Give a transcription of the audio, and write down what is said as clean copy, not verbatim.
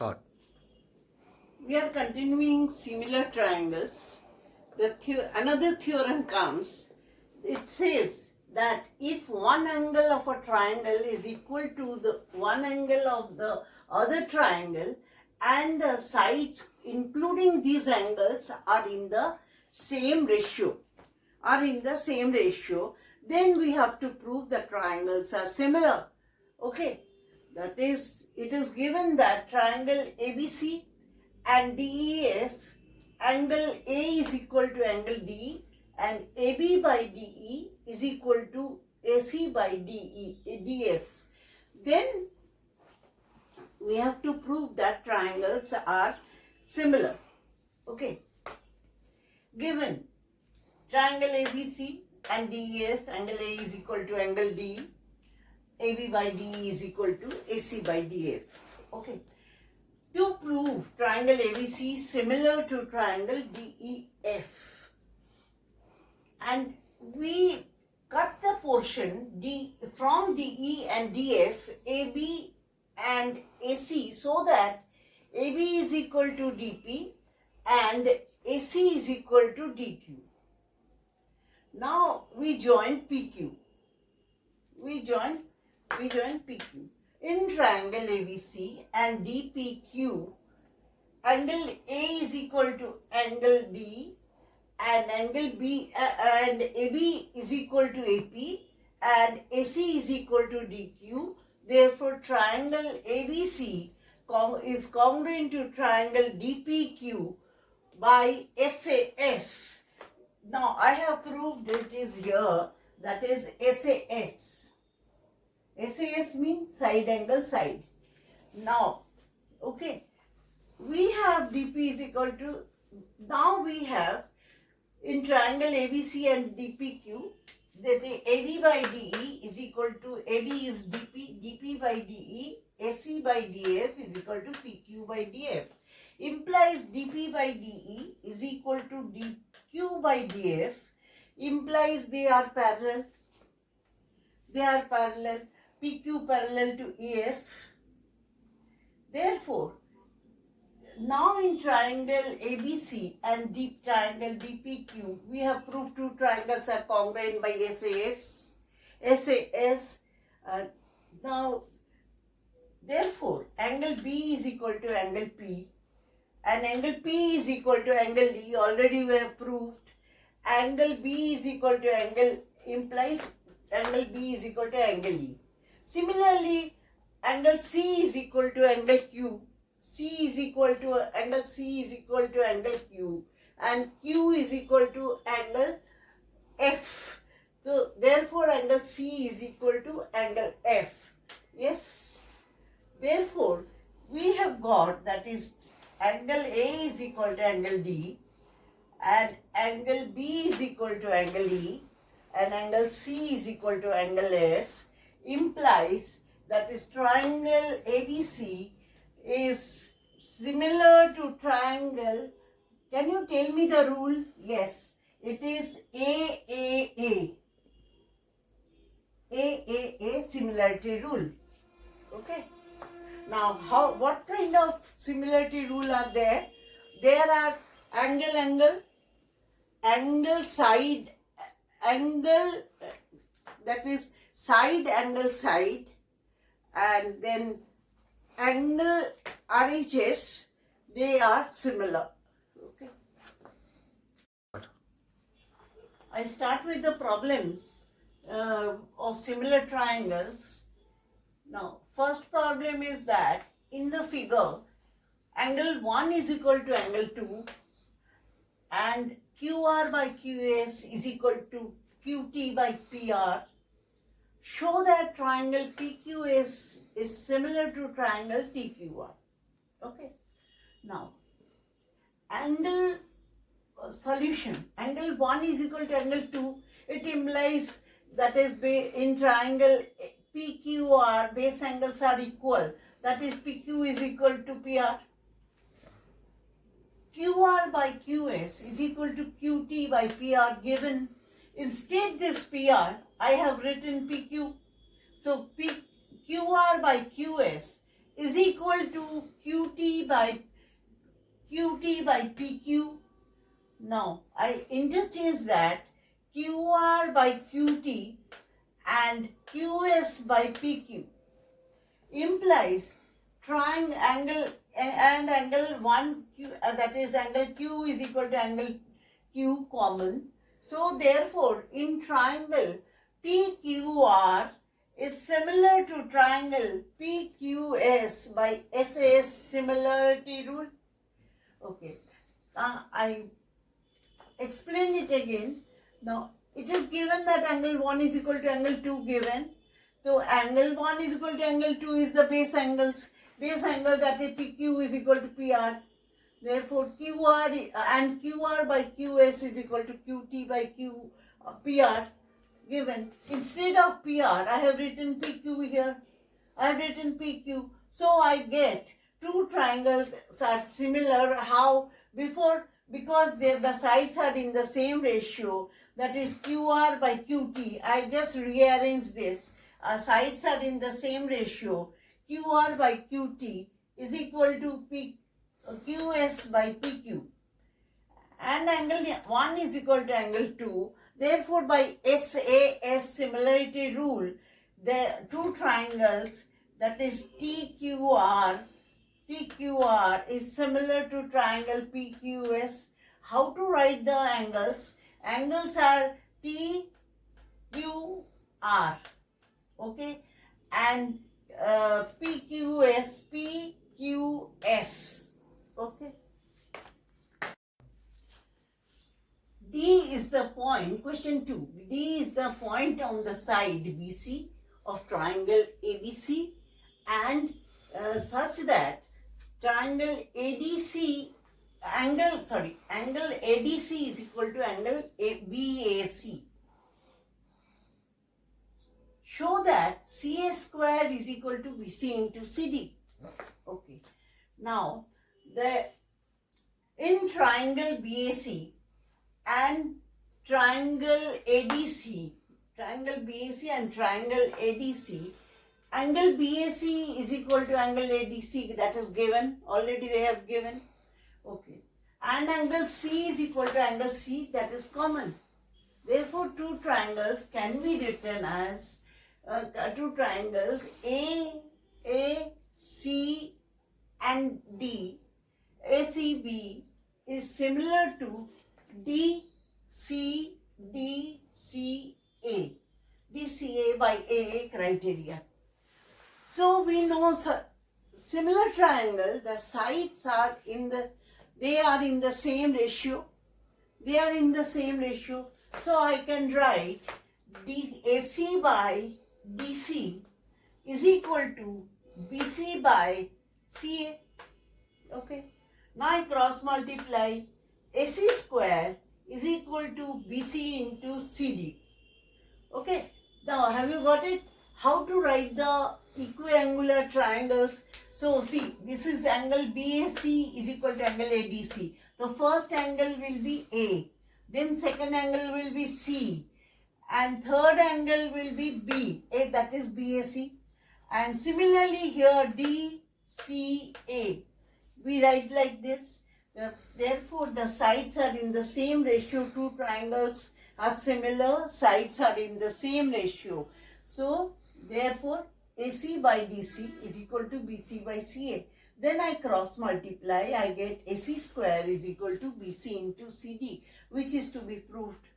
Start. We are continuing similar triangles. Another theorem comes. It says that if one angle of a triangle is equal to the one angle of the other triangle and the sides including these angles are in the same ratio, then we have to prove the triangles are similar. Okay, that is, it is given that triangle ABC and DEF, angle A is equal to angle D and AB by DE is equal to AC by DF. Then we have to prove that triangles are similar. Okay. Given triangle ABC and DEF, angle A is equal to angle D, AB by DE is equal to AC by DF. Okay. To prove triangle ABC similar to triangle DEF, and we cut the portion D from DE and DF, AB and AC, so that AB is equal to DP and AC is equal to DQ. Now we join PQ. We join PQ. In triangle ABC and DPQ, angle A is equal to angle D and angle B and AB is equal to AP and AC is equal to DQ. Therefore, triangle ABC is congruent to triangle DPQ by SAS. Now, I have proved it is here, that is SAS. SAS means side angle side. Now, okay, we have DP is equal to, now we have in triangle ABC and DPQ, that the AB by DE is equal to, AB is DP, DP by DE, AC by DF is equal to PQ by DF. Implies DP by DE is equal to DQ by DF, implies they are parallel. PQ parallel to EF. Therefore, now in triangle ABC and triangle DPQ, we have proved two triangles are congruent by SAS. Now, therefore, angle B is equal to angle P and angle P is equal to angle D. Already we have proved. Angle B is equal to angle, implies angle B is equal to angle E. Similarly, angle C is equal to angle Q. C is equal to angle C is equal to angle Q and Q is equal to angle F. So therefore angle C is equal to angle F. Yes. Therefore we have got, that is, angle A is equal to angle D and angle B is equal to angle E and angle C is equal to angle F, implies that is triangle ABC is similar to triangle. Can you tell me the rule? Yes, it is AAA. AAA similarity rule. Okay. Now, what kind of similarity rule are there? There are angle, side, angle, that is side, angle, side, and then angle RHS, they are similar. Okay. I start with the problems of similar triangles. Now, first problem is that in the figure, angle 1 is equal to angle 2 and QR by QS is equal to QT by PR. Show that triangle PQS is similar to triangle TQR. Okay. Now, angle solution. Angle 1 is equal to angle 2. It implies that is in triangle PQR, base angles are equal. That is PQ is equal to PR. QR by QS is equal to QT by PR given. Instead this PR, I have written PQ. So QR by QS is equal to QT QP by QT by PQ. Now I interchange that QR by QT and QS by PQ implies triangle and angle 1 Q, that is angle Q is equal to angle Q common. So therefore in triangle TQR is similar to triangle PQS by SAS similarity rule. Okay, I explain it again. Now it is given that angle 1 is equal to angle 2 given. So angle 1 is equal to angle 2 is the base angles. Base angle, that is PQ is equal to PR. Therefore QR and QR by QS is equal to QT by PR given. Instead of PR I have written PQ here. I have written PQ. So I get two triangles are similar. How? Because the sides are in the same ratio, that is QR by QT. I just rearrange this. Sides are in the same ratio. QR by QT is equal to QS by PQ. And angle 1 is equal to angle 2. Therefore, by SAS similarity rule, the two triangles, that is TQR is similar to triangle PQS. How to write the angles? Angles are TQR, okay, and PQS, okay. D is the point, question 2. D is the point on the side BC of triangle ABC and such that triangle ADC, angle ADC is equal to angle BAC. Show that CA square is equal to BC into CD. Okay. Now, in triangle BAC and triangle ADC, angle BAC is equal to angle ADC, that is given, already they have given, okay, and angle C is equal to angle C, that is common. Therefore, two triangles can be written as two triangles A, C and D. ACB is similar to DCA by AA criteria. So we know similar triangle, the sides are in the same ratio. So I can write AC by DC is equal to BC by CA. Okay. Now I cross multiply. AC square is equal to BC into CD. Okay. Now have you got it? How to write the equiangular triangles? So see, this is angle BAC is equal to angle ADC. The first angle will be A. Then second angle will be C. And third angle will be B. A, that is BAC. And similarly here DCA. We write like this. Therefore, the sides are in the same ratio. Two triangles are similar. Sides are in the same ratio. So, therefore, AC by DC is equal to BC by CA. Then I cross multiply. I get AC square is equal to BC into CD, which is to be proved.